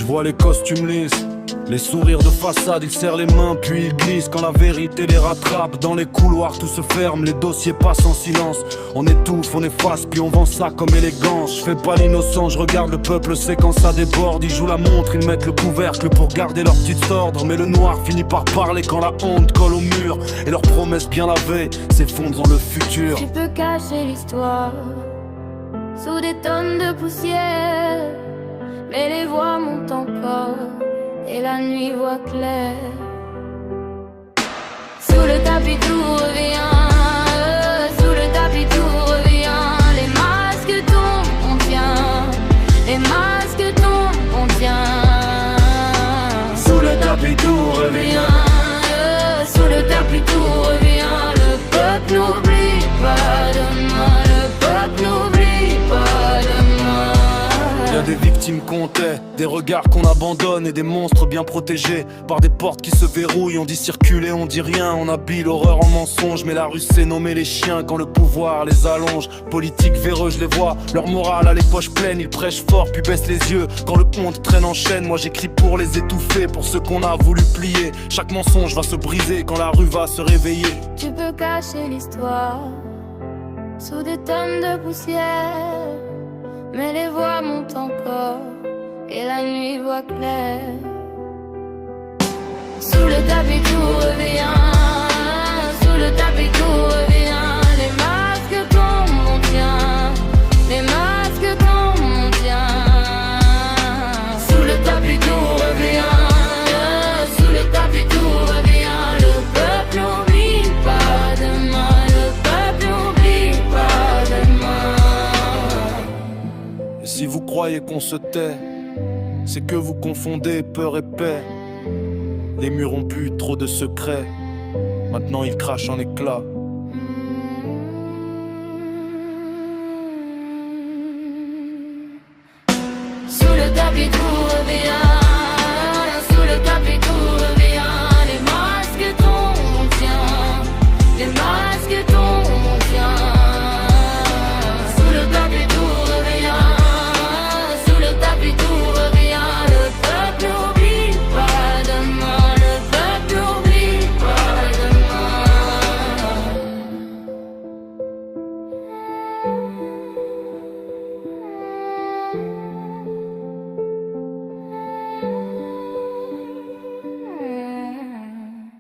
Je vois les costumes lisses, les sourires de façade, ils serrent les mains puis ils glissent. Quand la vérité les rattrape, dans les couloirs tout se ferme, les dossiers passent en silence. On étouffe, on efface, puis on vend ça comme élégance. Je fais pas l'innocent, je regarde le peuple, c'est quand ça déborde. Ils jouent la montre, ils mettent le couvercle pour garder leur petite ordre. Mais le noir finit par parler quand la honte colle au mur, et leurs promesses bien lavées s'effondrent dans le futur. Tu peux cacher l'histoire sous des tonnes de poussière, mais les voix montent encore et la nuit voit clair. Sous le tapis tout revient, sous le tapis tout revient. Les masques tombent, on tient, les masques tombent, on tient. Sous le tapis tout revient, Sous le tapis tout revient. Le peuple n'oublie pas demain, le peuple n'oublie pas demain. y'a des victimes comptées, des regards qu'on abandonne et des monstres bien protégés par des portes qui se verrouillent. On dit circuler, on dit rien, on habille l'horreur en mensonge. Mais la rue c'est nommer les chiens quand le pouvoir les allonge. Politiques véreux, je les vois, leur morale a les poches pleines. Ils prêchent fort puis baissent les yeux quand le honte traîne en chaîne. Moi j'écris pour les étouffer, pour ceux qu'on a voulu plier. Chaque mensonge va se briser quand la rue va se réveiller. Tu peux cacher l'histoire sous des tonnes de poussière, mais les voix montent encore et la nuit voit clair. Sous le tapis tout revient, sous le tapis tout revient. Les masques tombent, on tient, les masques tombent, on tient. Sous le tapis tout revient, sous le tapis tout revient. Le peuple n'oublie pas demain, le peuple n'oublie pas demain. Et si vous croyez qu'on se tait, c'est que vous confondez peur et paix. Les murs ont bu trop de secrets, maintenant ils crachent en éclats.